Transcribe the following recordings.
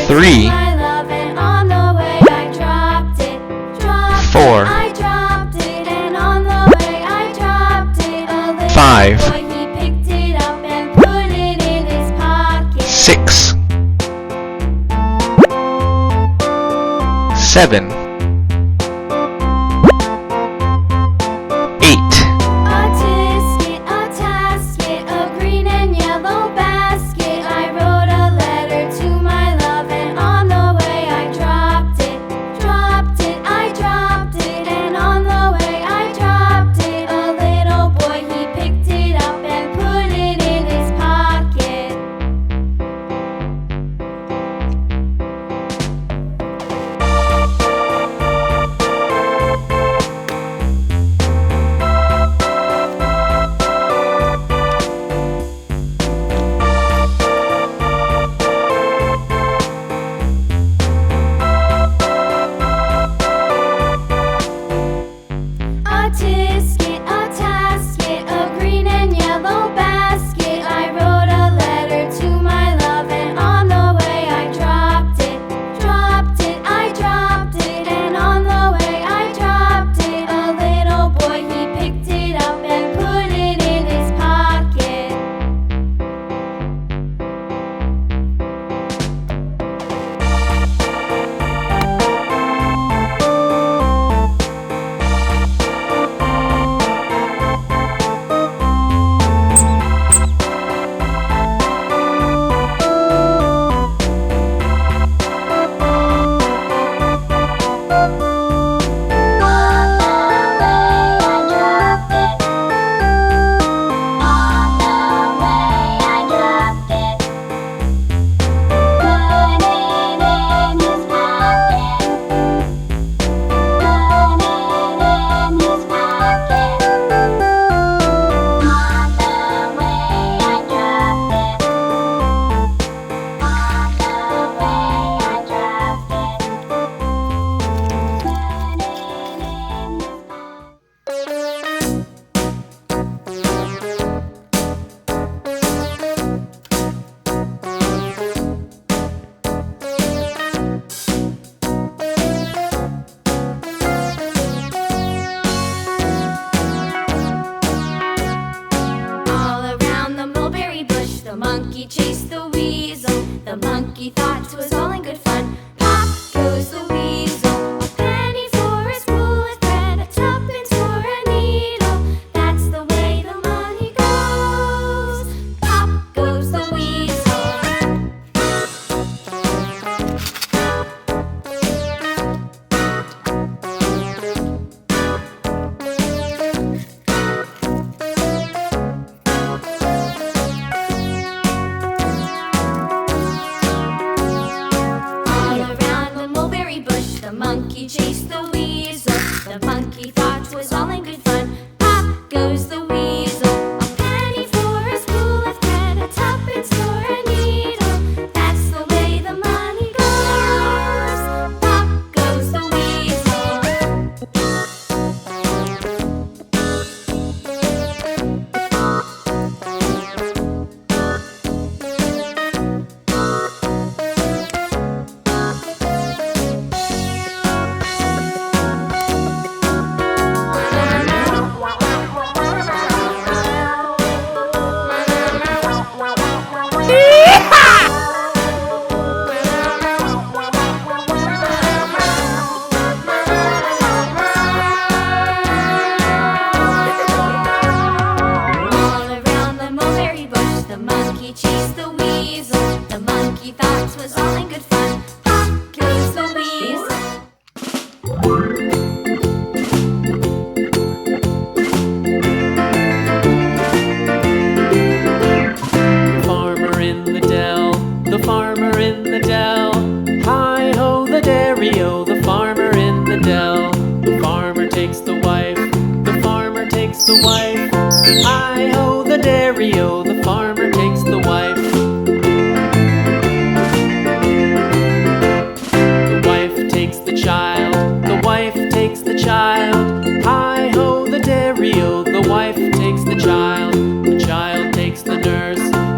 3, 4, 5, 6, 7, 8,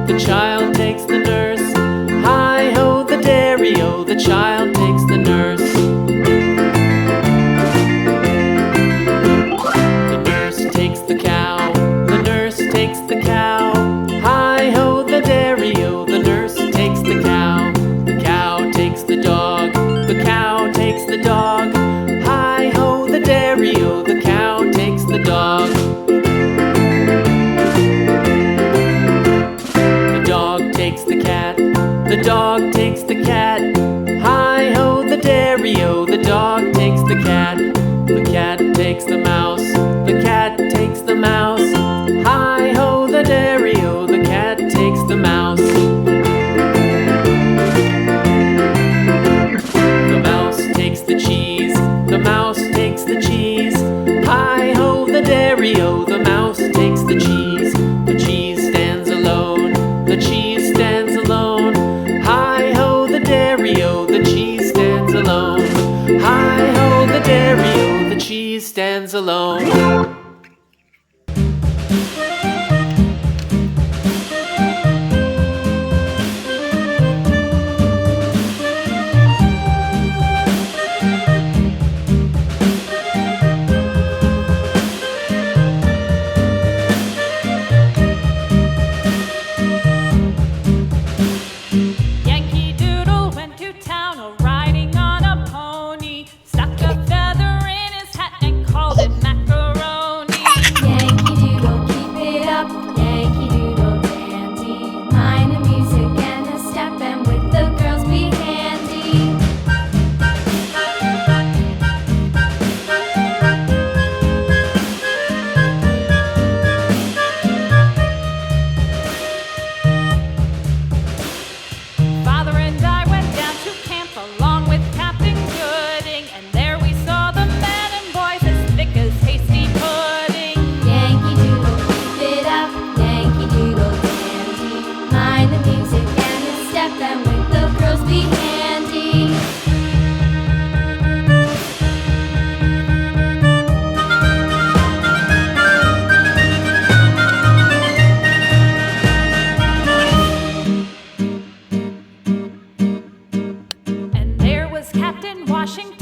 the child takes the nurse. Hi-ho, the dairy-o, dairy-o, the dog takes the cat takes the mouse, the cat takes the mouse. Hi-ho, the dairy-o, the cat takes the mouse. The mouse takes the cheese, the mouse takes the cheese. Hi-ho, the dairy-o, the mouse takes the cheese. The cheese stands alone, the cheese stands alone. Hi-ho, the dairy-o, the cheese stands alone. Hi-ho, the dairy-o, the cheese stands alone. Yankee Doodle went to town riding on a pony, stuck a feather in his hat and called it macaroni. Yankee Doodle, keep it up, Yankee Doodle dandy. Mind the music and the step, and with the girls be handy. Father and I went down to camp along with Captain Gooding, and there we saw the men and boys as thick as hasty pudding. Yankee Doodle, keep it up, Yankee Doodle dandy. Mind the music and the step, and with the girls be handy. And there was Captain Washington